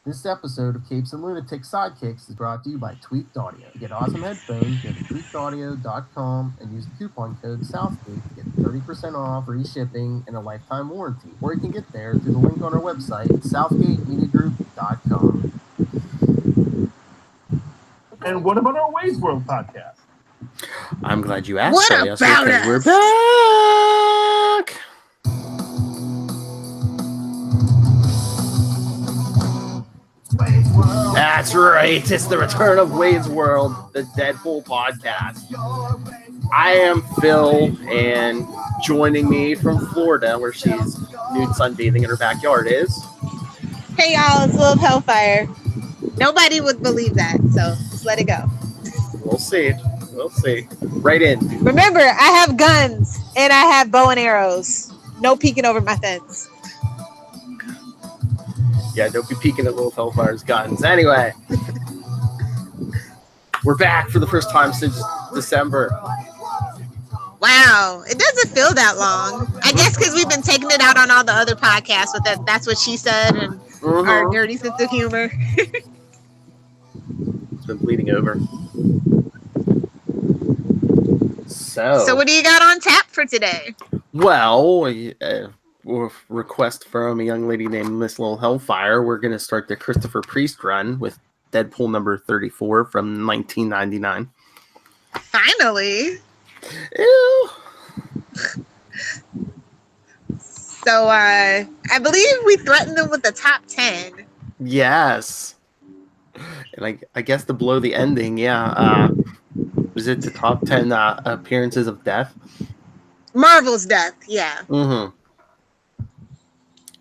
This episode of Capes and Lunatics Sidekicks is brought to you by Tweaked Audio. To get awesome headphones, go to tweakedaudio.com and use the coupon code SOUTHGATE to get 30% off, free shipping, and a lifetime warranty. Or you can get there through the link on our website, southgatemediagroup.com. And what about our Ways World podcast? I'm glad you asked. What about us? We're back. That's right. It's the return of Wade's World, the Deadpool podcast. I am Phil, and joining me from Florida, where she's nude sunbathing in her backyard, is... Hey y'all, it's Lilith Hellfire. Nobody would believe that, so just let it go. We'll see. We'll see. Right in. Remember, I have guns and I have bow and arrows. No peeking over my fence. Yeah, don't be peeking at Little Hellfire's guns. Anyway, we're back for the first time since December. Wow, it doesn't feel that long. I guess because we've been taking it out on all the other podcasts with that's what she said and our dirty sense of humor. It's been bleeding over. So what do you got on tap for today? Well, request from a young lady named Miss Little Hellfire. We're going to start the Christopher Priest run with Deadpool number 34 from 1999. Finally. Ew. So I believe we threatened them with the top 10. Yes. And I guess to blow the ending, yeah. Was it the top 10 appearances of death? Marvel's death, yeah. Mm-hmm.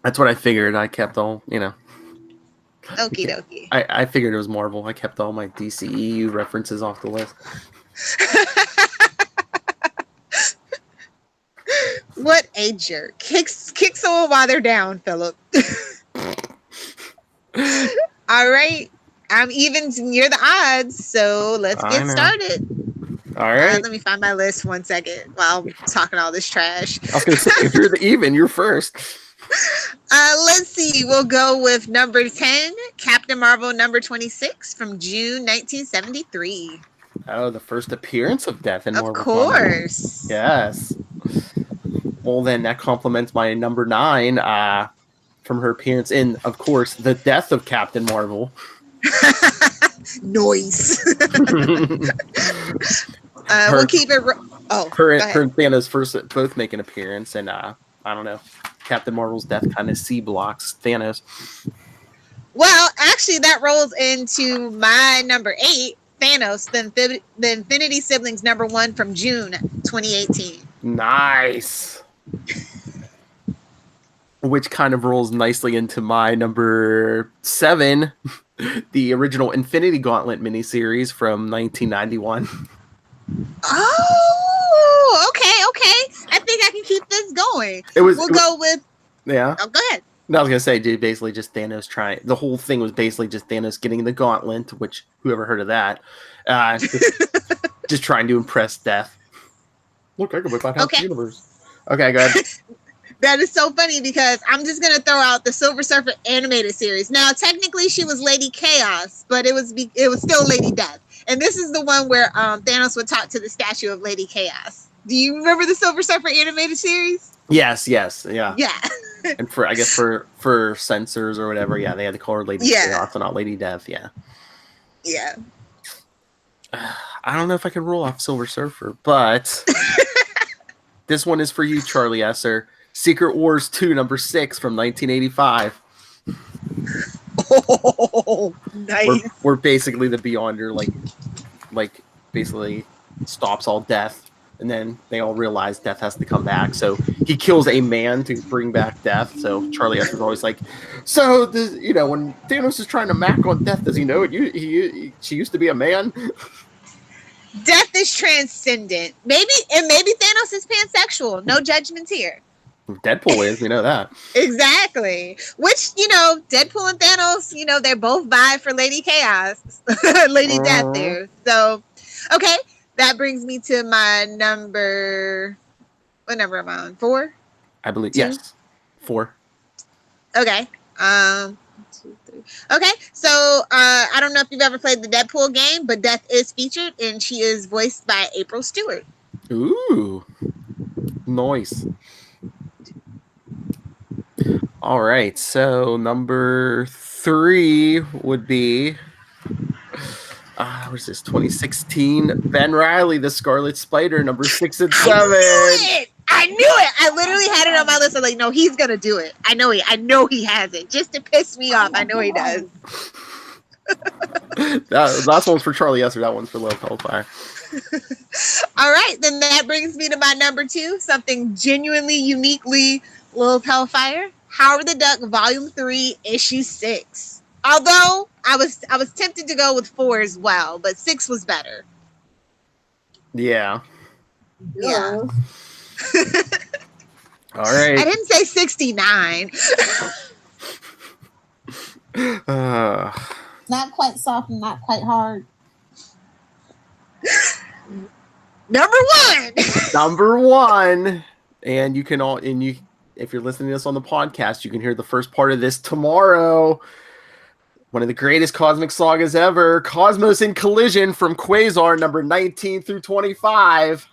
That's what I figured. I kept all, Okie dokie. I figured it was Marvel. I kept all my DCEU references off the list. What a jerk. Kick someone while they're down, Philip. All right. I'm even near the odds, so let's get started. All right. Let me find my list 1 second while I'm talking all this trash. I was going to say, if you're the even, you're first. Let's see. We'll go with number 10, Captain Marvel number 26 from June 1973. Oh, the first appearance of death in Marvel. Of course. Yes. Well, then that complements my number 9 from her appearance in, of course, The Death of Captain Marvel. Noise. We'll keep it. Her and Thanos first both make an appearance, and I don't know. Captain Marvel's death kind of C blocks Thanos. Well, actually, that rolls into my number 8, Thanos, the Infinity Siblings number 1 from June 2018. Nice. Which kind of rolls nicely into my number 7, the original Infinity Gauntlet miniseries from 1991. Oh, okay. I think I can keep this going. We'll go with... Yeah. Oh, go ahead. No, I was going to say, dude, basically just Thanos trying... The whole thing was basically just Thanos getting the gauntlet, which, whoever heard of that? Just trying to impress Death. Look, I can whip out half the universe. Okay, go ahead. That is so funny because I'm just going to throw out the Silver Surfer animated series. Now, technically, she was Lady Chaos, but it was still Lady Death. And this is the one where Thanos would talk to the statue of Lady Chaos. Do you remember the Silver Surfer animated series? Yes, yeah. Yeah. And for censors or whatever, yeah, they had to call her Lady Chaos and not Lady Death, yeah. Yeah. I don't know if I can roll off Silver Surfer, but this one is for you, Charlie Esser. Secret Wars 2, number 6 from 1985. Oh, nice. We're basically the Beyonder, like basically stops all death, and then they all realize Death has to come back. So he kills a man to bring back Death. So Charlie Esser's always like, so when Thanos is trying to mac on Death, does he know it? She used to be a man. Death is transcendent. Maybe Thanos is pansexual. No judgments here. Deadpool is, we know that. Exactly. Which, Deadpool and Thanos, they're both bi for Lady Chaos. Lady Death there. So, okay. That brings me to my number... What number am I on? 4? I believe, 2? yes. 4. Okay. 2, 3. Okay, so I don't know if you've ever played the Deadpool game, but Death is featured, and she is voiced by April Stewart. Ooh, nice. All right, so number 3 would be what is this? 2016 Ben Reilly, the Scarlet Spider, number 6 and 7. I knew it. I literally had it on my list. I'm like, no, he's gonna do it. I know he has it. Just to piss me off. I know he does. That last one's for Charlie Esser. That one's for Lilith Hellfire. All right, then that brings me to my number 2, something genuinely, uniquely Lilith Hellfire. Howard the Duck, Volume 3, Issue 6. Although I was tempted to go with 4 as well, but 6 was better. Yeah. Yeah. All right. I didn't say 69. Not quite soft and not quite hard. Number 1. Number 1. And you can if you're listening to this on the podcast, you can hear the first part of this tomorrow. One of the greatest cosmic sagas ever, Cosmos in Collision from Quasar, number 19 through 25.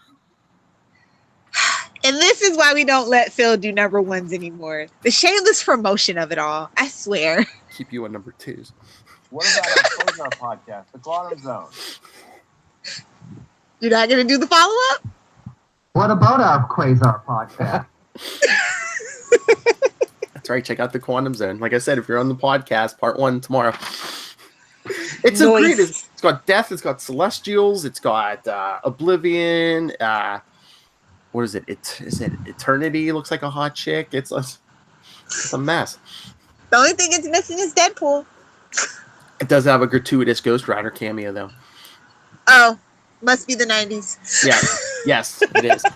And this is why we don't let Phil do number 1s anymore. The shameless promotion of it all. I swear. Keep you on number 2s. What about our Quasar podcast, The Quantum Zone? You're not going to do the follow-up? What about our Quasar podcast? That's right. Check out the Quantum Zone. Like I said, if you're on the podcast, part 1 tomorrow. It's so great. It's got Death. It's got Celestials. It's got Oblivion. What is it? Is it Eternity? Looks like a hot chick. It's a mess. The only thing it's missing is Deadpool. It does have a gratuitous Ghost Rider cameo, though. Oh, must be the 90s. Yeah. Yes, it is. I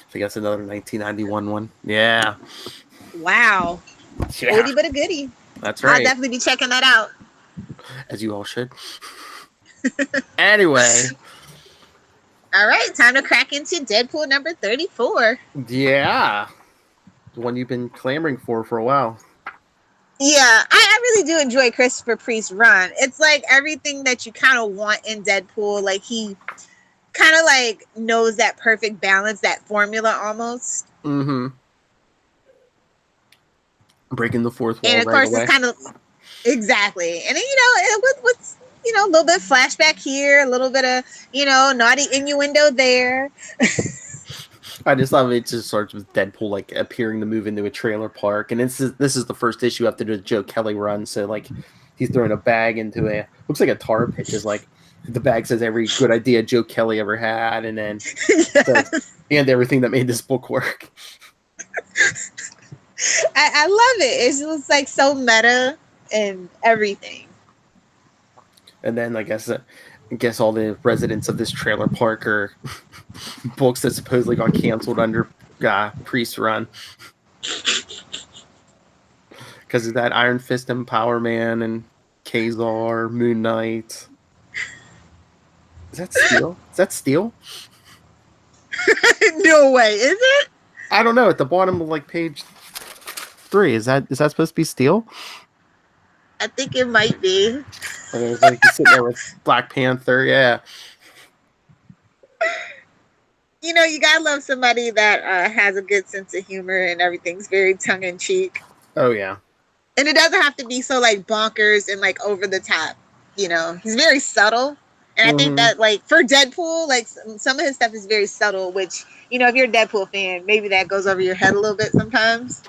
think that's another 1991 one. Yeah. Wow. Yeah. Oldie but a goodie. That's right. I'll definitely be checking that out. As you all should. Anyway. All right, time to crack into Deadpool number 34. Yeah. The one you've been clamoring for a while. Yeah, I really do enjoy Christopher Priest's run. It's like everything that you kind of want in Deadpool. Like he kind of like knows that perfect balance, that formula almost. Mm-hmm. Breaking the fourth wall. And of course, it's kind of exactly. And then, with a little bit of flashback here, a little bit of naughty innuendo there. I just love it. Just starts with Deadpool like appearing to move into a trailer park, and this is the first issue after the Joe Kelly run. So like he's throwing a bag into looks like a tar pit. Is like the bag says every good idea Joe Kelly ever had, and then and everything that made this book work. I love it. It's just like so meta and everything. And then I guess all the residents of this trailer park are books that supposedly got canceled under Priest's run. Because of that Iron Fist and Power Man and Kazar, Moon Knight. Is that Steel? Is that Steel? No way, is it? I don't know. At the bottom of page 3, is that supposed to be Steel? I think it might be. I mean, it's like he's sitting there with Black Panther, yeah. You gotta love somebody that has a good sense of humor and everything's very tongue in cheek. Oh yeah. And it doesn't have to be so bonkers and over the top. He's very subtle. And I think that for Deadpool, some of his stuff is very subtle, which, if you're a Deadpool fan, maybe that goes over your head a little bit sometimes.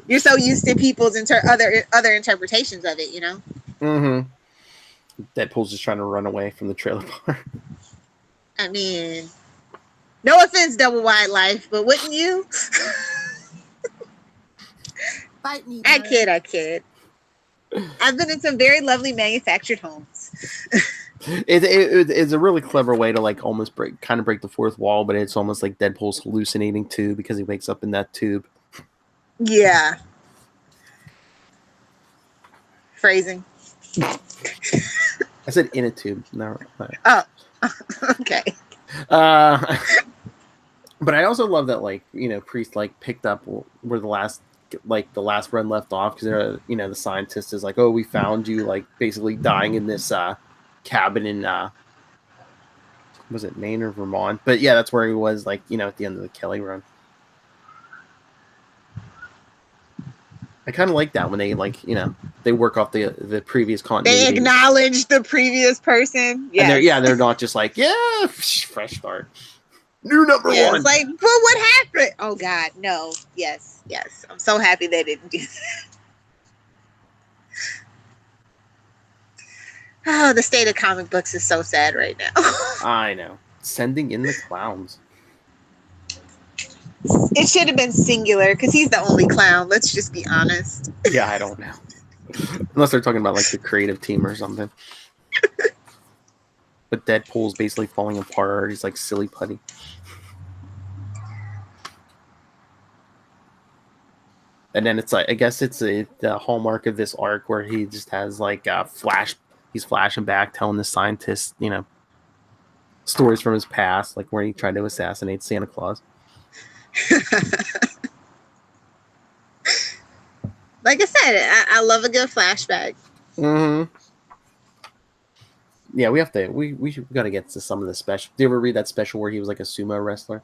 You're so used to people's other interpretations of it, Mm-hmm. Deadpool's just trying to run away from the trailer park. I mean, no offense, Double Wide Life, but wouldn't you? Fight me. I kid. I've been in some very lovely manufactured homes. It's a really clever way to almost break the fourth wall, but it's almost like Deadpool's hallucinating too because he wakes up in that tube. Yeah. Phrasing. I said in a tube. No. Oh. Okay. But I also love that Priest picked up where the last like the last run left off because they're the scientist is like, oh, we found you like basically dying in this cabin in was it Maine or Vermont? But yeah, that's where he was like at the end of the Kelly run. I kind of like that when they they work off the previous continuity. They acknowledge the previous person. Yeah, they're not just like fresh start, new number one. It's like, but what happened? Oh God, no. Yes. I'm so happy they didn't do that. Oh, the state of comic books is so sad right now. I know. Sending in the clowns. It should have been singular because he's the only clown. Let's just be honest. Yeah, I don't know. Unless they're talking about like the creative team or something. But Deadpool's basically falling apart. He's like silly putty. And then it's like, I guess it's the hallmark of this arc where he just has like he's flashing back, telling the scientist, stories from his past, like where he tried to assassinate Santa Claus. Like I said, I love a good flashback. Mm-hmm. Yeah, we have to. We got to get to some of the special. Do you ever read that special where he was like a sumo wrestler?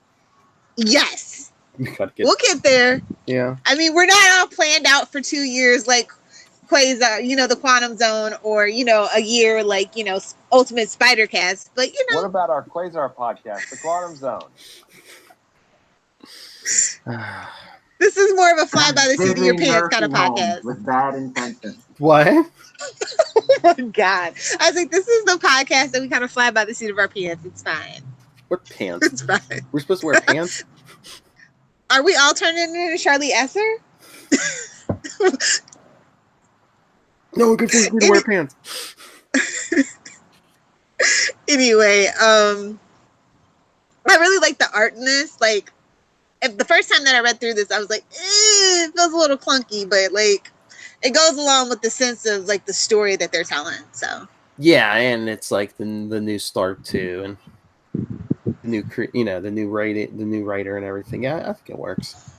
Yes. We'll get there. Yeah. I mean, we're not all planned out for 2 years like Quasar, the Quantum Zone, or a year like Ultimate Spider Cast. But What about our Quasar podcast, the Quantum Zone? This is more of a fly by the seat of your pants kind of podcast. With bad intentions. What? Oh my God. I was like, this is the podcast that we kind of fly by the seat of our pants. It's fine. What pants? It's fine. We're supposed to wear pants? Are we all turning into Charlie Esser? No, good for you to wear pants. Anyway, I really like the art in this. Like, the first time that I read through this, I was like, it feels a little clunky, but like, it goes along with the sense of like the story that they're telling. So yeah, and it's like the new start too, and the new writer and everything. Yeah, I think it works.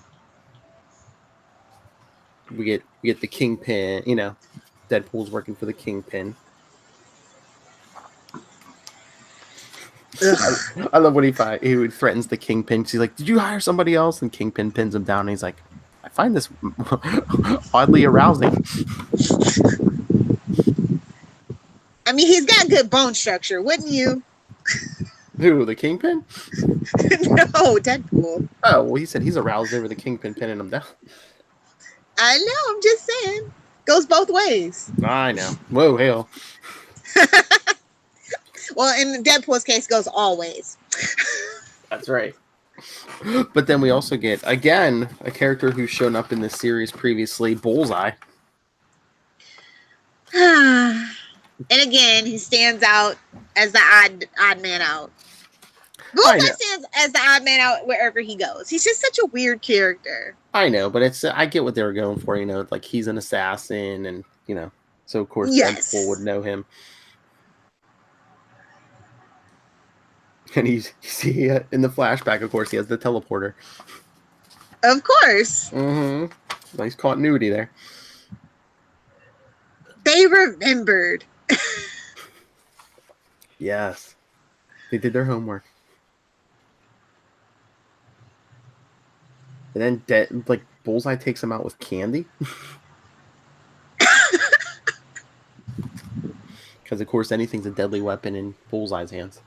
We get the Kingpin. Deadpool's working for the Kingpin. I love when he threatens the Kingpin. He's like, "Did you hire somebody else?" And Kingpin pins him down. And he's like, "I find this oddly arousing." I mean, he's got good bone structure, wouldn't you? Who, the Kingpin? No, Deadpool. Oh, well, he said he's aroused over the Kingpin pinning him down. I know. I'm just saying, goes both ways. I know. Whoa, hell. Well, in Deadpool's case, goes all ways. That's right. But then we also get, again, a character who's shown up in this series previously, Bullseye. And again, he stands out as the odd man out. Bullseye stands as the odd man out wherever he goes. He's just such a weird character. I know, but I get what they were going for, like he's an assassin and, so of course Deadpool would know him. And in the flashback, of course, he has the teleporter. Of course. Mm-hmm. Nice continuity there. They remembered. Yes. They did their homework. And then, Bullseye takes him out with candy. Because, of course, anything's a deadly weapon in Bullseye's hands.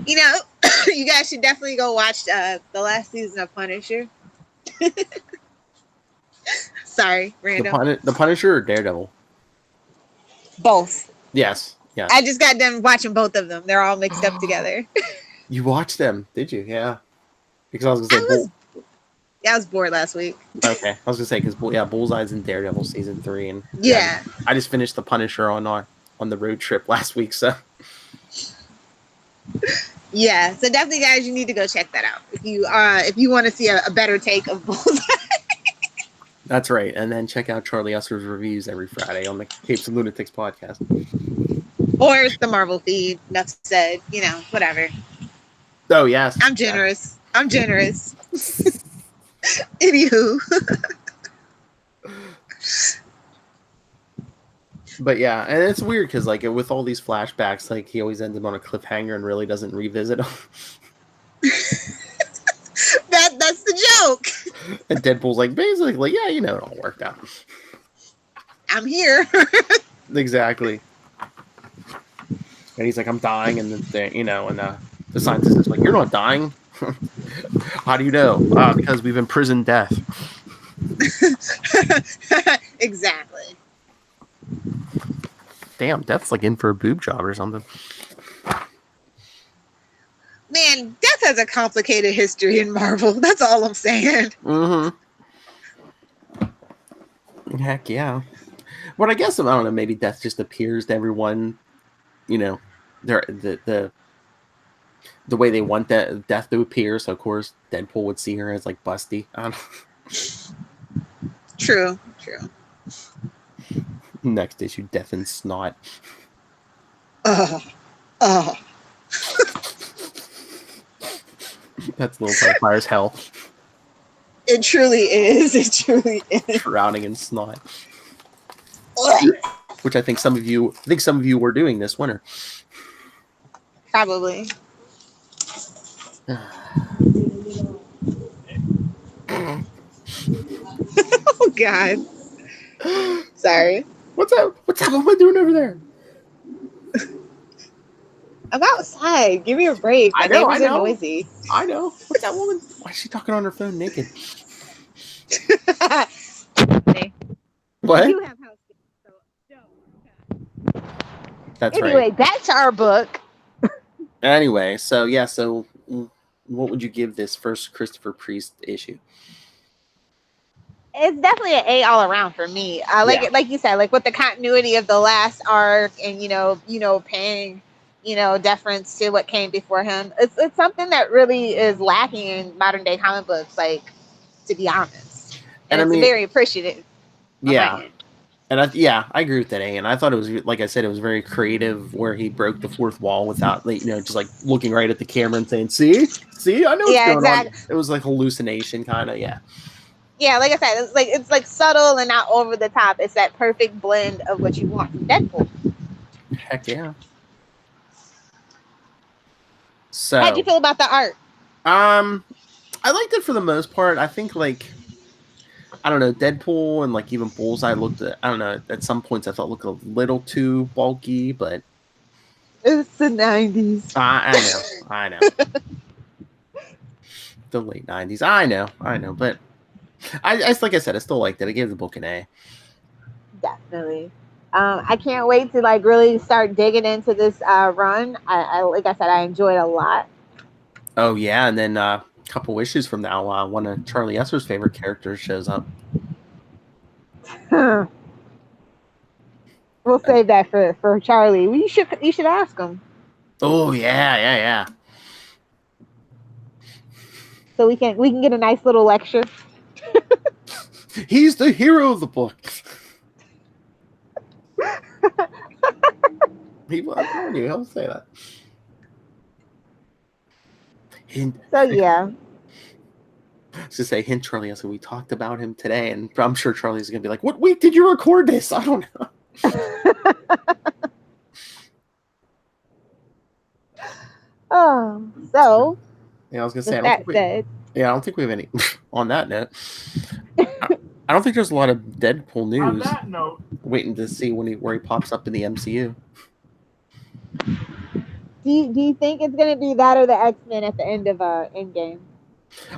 You guys should definitely go watch the last season of Punisher. Sorry, random. The Punisher or Daredevil? Both. Yes. I just got done watching both of them. They're all mixed up together. You watched them, did you? Yeah. Because I was going to say... I was bored last week. Okay. I was going to say, because Bullseye's in Daredevil Season 3. And yeah. I just finished the Punisher on the road trip last week, so... Yeah, so definitely, guys, you need to go check that out if you want to see a better take of Bullseye. That's right, and then check out Charlie Esser's reviews every Friday on the Capes and Lunatics podcast, or the Marvel feed. Enough said, whatever. Oh yes, I'm generous. Anywho. But yeah, and it's weird because like with all these flashbacks, like he always ends up on a cliffhanger and really doesn't revisit them. That's the joke. And Deadpool's like basically, yeah, you know, it all worked out. I'm here. Exactly. And he's like, I'm dying, and the scientist is like, you're not dying. How do you know? Because we've imprisoned death. Exactly. Damn, Death's like in for a boob job or something. Man, Death has a complicated history in Marvel. That's all I'm saying. Mm-hmm. Heck yeah. But I guess, I don't know, maybe Death just appears to everyone, you know, the way they want Death to appear. So, of course, Deadpool would see her as, like, busty. I don't know. True. Next issue, Death and Snot. That's Lilith Hellfire's hell. It truly is. It truly is. Drowning in snot. Which I think some of you were doing this winter. Probably. Oh God. Sorry. What's that woman doing over there? I'm outside. Give me a break. My neighbors are noisy. I know. What's that woman? Why is she talking on her phone naked? What? You have house guests, so don't. That's Anyway, right. that's our book. Anyway, so what would you give this first Christopher Priest issue? It's definitely an A all around for me. Like you said, like with the continuity of the last arc, and paying deference to what came before him. It's something that really is lacking in modern day comic books, like, to be honest. And it's very appreciative. Yeah. And I agree with that, A. And I thought it was, like I said, it was very creative where he broke the fourth wall without, just like looking right at the camera and saying, see, I know what's going on. It was like hallucination kind of, yeah. Yeah, like I said, it's like subtle and not over the top. It's that perfect blend of what you want from Deadpool. Heck yeah. So, how'd you feel about the art? I liked it for the most part. I think, like, I don't know, Deadpool and like even Bullseye looked at, I don't know, at some points I thought looked a little too bulky, but it's the 90s. I know. The late 90s. I know, but I like I said, I still liked it. I gave the book an A. Definitely. I can't wait to like really start digging into this run. I like I said, I enjoyed it a lot. Oh yeah, and then a couple issues from now, one of Charlie Esser's favorite characters shows up. We'll save that for Charlie. You should ask him. Oh yeah. So we can get a nice little lecture. He's the hero of the book. I'm telling you, he'll say that. So yeah. To say, hint, Charlie, so we talked about him today, and I'm sure Charlie's gonna be like, "What week did you record this?" I don't know. So. Yeah, I was gonna say. I don't think we have any. On that note, I don't think there's a lot of Deadpool news. On that note, waiting to see where he pops up in the MCU. Do you think it's gonna be that or the X-Men at the end of Endgame?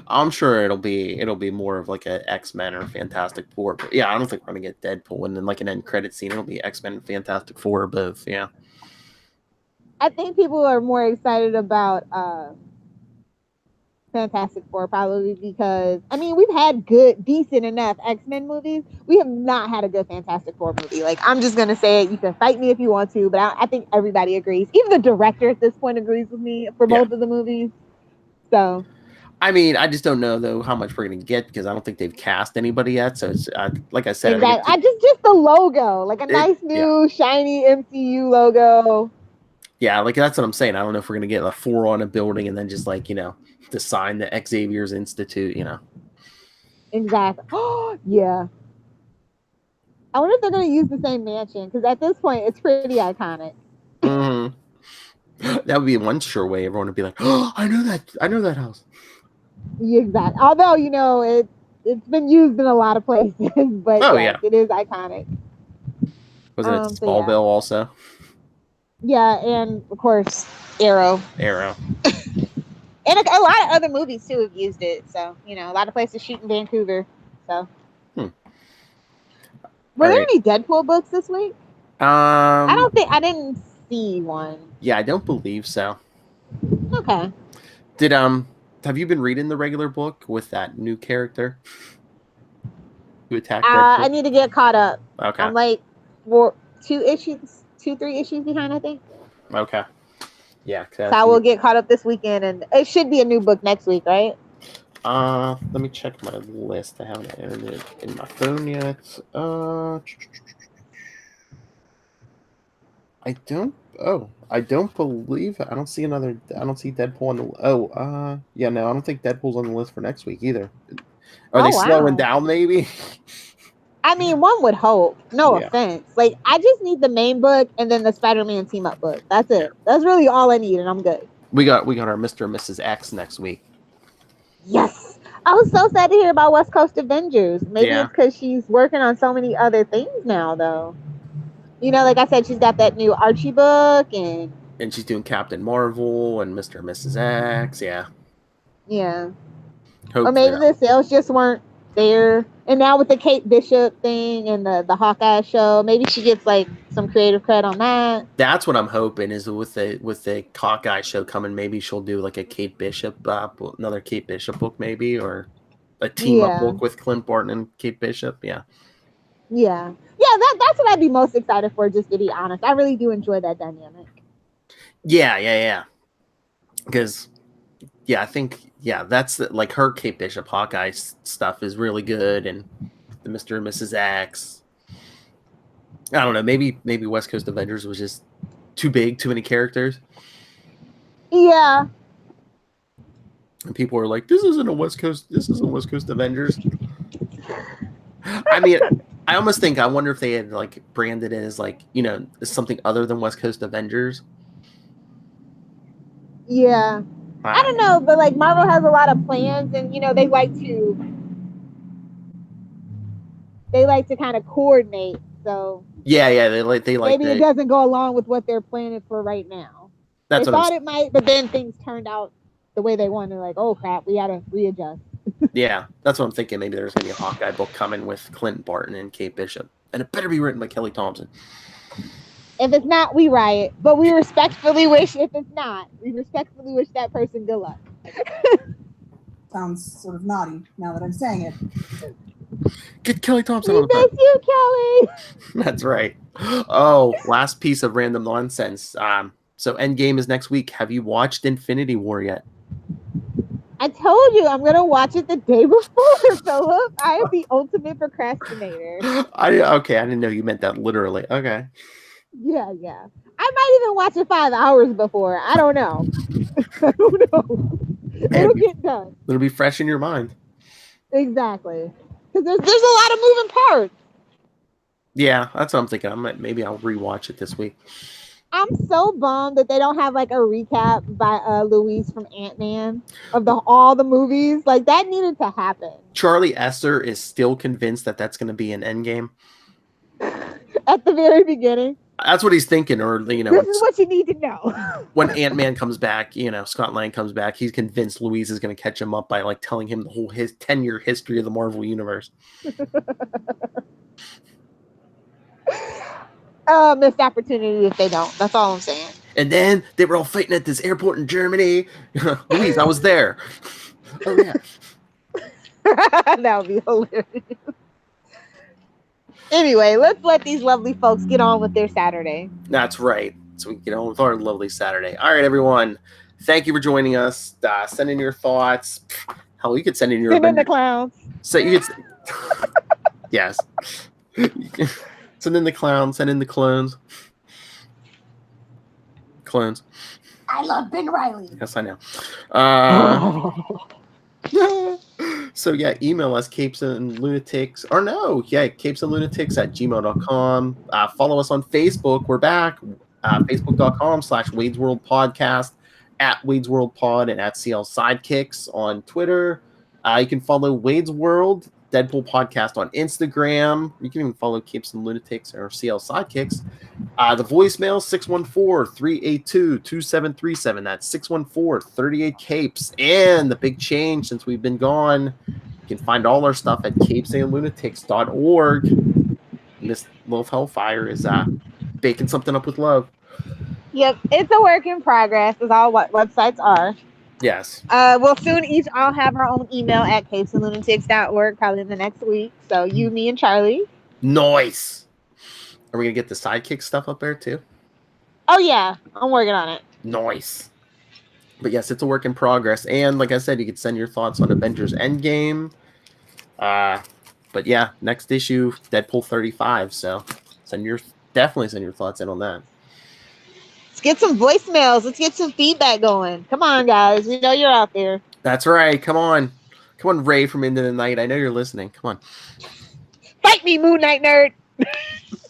I'm sure it'll be more of like a X-Men or Fantastic Four. But yeah, I don't think we're gonna get Deadpool and then like an end credit scene. It'll be X-Men and Fantastic Four or both. Yeah. I think people are more excited about Fantastic Four probably because we've had decent enough X-Men movies. We have not had a good Fantastic Four movie. Like, I'm just gonna say it. You can fight me if you want to, but I think everybody agrees. Even the director at this point agrees with me for both of the movies. So, I just don't know though how much we're gonna get because I don't think they've cast anybody yet. So it's like I said, exactly. just the logo, like a nice new shiny MCU logo. Yeah, like that's what I'm saying. I don't know if we're gonna get a 4 on a building and then just like the sign, the Xavier's Institute. Exactly. Oh, yeah. I wonder if they're going to use the same mansion because at this point, it's pretty iconic. Mm-hmm. That would be one sure way everyone would be like, "Oh, I know that house." Exactly. Although it's been used in a lot of places, but Oh yes, yeah. it is iconic. Wasn't it So, yeah. Smallville also? Yeah, and of course, Arrow. Arrow. And a lot of other movies too have used it. So, a lot of places shoot in Vancouver. So, were there any Deadpool books this week? I didn't see one. Yeah, I don't believe so. Okay. Have you been reading the regular book with that new character who attacked Deadpool? I need to get caught up. Okay. I'm like 3 issues behind, I think. Okay. Yeah. So I will get caught up this weekend, and it should be a new book next week, right? Let me check my list. I haven't entered it in my phone yet. I don't believe. I don't see Deadpool on the. Yeah, no, I don't think Deadpool's on the list for next week either. Are they slowing down? Maybe. I mean, one would hope. No offense. Like, I just need the main book and then the Spider-Man team up book. That's it. That's really all I need, and I'm good. We got our Mr. and Mrs. X next week. Yes. I was so sad to hear about West Coast Avengers. Maybe it's because she's working on so many other things now, though. Like I said, she's got that new Archie book, and she's doing Captain Marvel and Mr. and Mrs. X. Yeah. Yeah. Hopefully or maybe the sales just weren't there. And now with the Kate Bishop thing and the Hawkeye show, maybe she gets like some creative credit on that. That's what I'm hoping is with the Hawkeye show coming, maybe she'll do like a Kate Bishop, another Kate Bishop book, maybe, or a team up book with Clint Barton and Kate Bishop. Yeah. Yeah. That's what I'd be most excited for. Just to be honest, I really do enjoy that dynamic. Yeah. Because, I think. Yeah, that's like her Kate Bishop Hawkeye stuff is really good, and the Mr. and Mrs. X. I don't know. Maybe West Coast Avengers was just too big, too many characters. Yeah. And people were like, "This isn't West Coast Avengers." I mean, I almost think I wonder if they had like branded it as like something other than West Coast Avengers. Yeah. I don't know, but like Marvel has a lot of plans, and they like to kind of coordinate. So they like maybe it doesn't go along with what they're planning for right now. They thought it might, but then things turned out the way they wanted. Like, oh crap, we gotta readjust. Yeah, that's what I'm thinking. Maybe there's gonna be a Hawkeye book coming with Clint Barton and Kate Bishop, and it better be written by Kelly Thompson. If it's not, we riot. But we respectfully wish, if it's not, that person good luck. Sounds sort of naughty now that I'm saying it. Get Kelly Thompson on the phone. You, Kelly. That's right. Oh, last piece of random nonsense. So Endgame is next week. Have you watched Infinity War yet? I told you I'm gonna watch it the day before, Philip. I am the ultimate procrastinator. I didn't know you meant that literally. Okay. Yeah. I might even watch it 5 hours before. I don't know. It'll get done. It'll be fresh in your mind. Exactly. Because there's a lot of moving parts. Yeah, that's what I'm thinking. Maybe I'll rewatch it this week. I'm so bummed that they don't have like a recap by Louise from Ant-Man of all the movies. Like that needed to happen. Charlie Esser is still convinced that that's going to be an Endgame. At the very beginning. That's what he's thinking, or this is what you need to know. When Ant-Man comes back, Scott Lang comes back, he's convinced Louise is going to catch him up by like telling him the whole 10-year history of the Marvel universe. Missed opportunity if they don't. That's all I'm saying. And then they were all fighting at this airport in Germany. Louise, I was there. Oh yeah. That would be hilarious. Anyway, let's let these lovely folks get on with their Saturday. That's right. So we can get on with our lovely Saturday. All right, everyone. Thank you for joining us. Send in your thoughts. Hell, you could send in your... Send in the clowns. So you could... Yes. Send in the clowns. Send in the clones. Clones. I love Ben Reilly. Yes, I know. So yeah, email us Capes and Lunatics, or no, yeah, Capes and Lunatics at gmail.com. Follow us on Facebook. We're back. Facebook.com/Wade's World Podcast, at Wade's World Pod, and at CL Sidekicks on Twitter. You can follow Wade's World Deadpool Podcast on Instagram. You can even follow Capes and Lunatics or CL Sidekicks. The voicemail 614-382-2737. That's 614-38-CAPES. And the big change since we've been gone, you can find all our stuff at capesandlunatics.org. Miss Lilith Hellfire is baking something up with love. Yep, it's a work in progress, is all what websites are. Yes. We'll soon each all have our own email at capesandlunatics.org, probably in the next week. So you, me, and Charlie. Nice. Are we going to get the Sidekick stuff up there too? Oh, yeah. I'm working on it. Nice. But yes, it's a work in progress. And like I said, you can send your thoughts on Avengers Endgame. But yeah, next issue, Deadpool 35. So definitely send your thoughts in on that. Let's get some voicemails. Let's get some feedback going. Come on, guys. We know you're out there. That's right. Come on. Come on, Ray from Into the Night. I know you're listening. Come on. Fight me, Moon Knight nerd.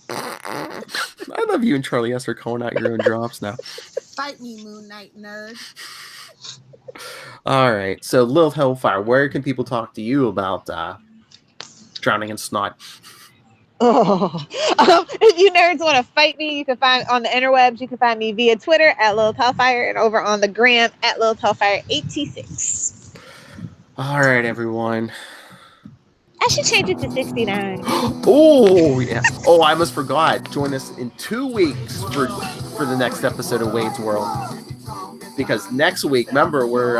I love you and Charlie Esther calling out your own drops now. Fight me, Moon Knight nerd. All right. So, Lilith Hellfire, where can people talk to you about drowning in snot? Oh. If you nerds want to fight me, you can find on the interwebs. You can find me via Twitter at Lilith Hellfire and over on the gram at Lilith Hellfire 826. All right, everyone. I should change it to 69. Oh, yeah. Oh, I almost forgot. Join us in 2 weeks for the next episode of Wade's World. Because next week, remember, we're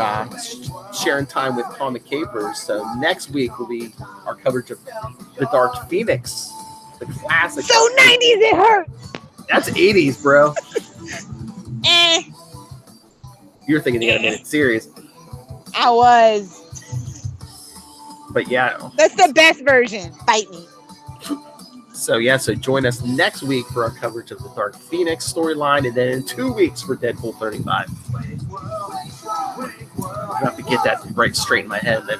sharing time with Comic Capers. So next week will be our coverage of The Dark Phoenix, the classic. So 90s it hurts. That's 80s, bro. Eh. You're thinking the animated series. I was. But yeah. That's the best version. Fight me. So join us next week for our coverage of the Dark Phoenix storyline, and then in 2 weeks for Deadpool 35. I have to get that right straight in my head that,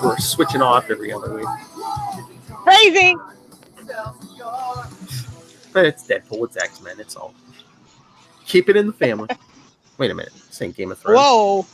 we're switching off every other week. Phrasing. But it's Deadpool, it's X-Men, it's all. Keep it in the family. Wait a minute, this ain't Game of Thrones. Whoa.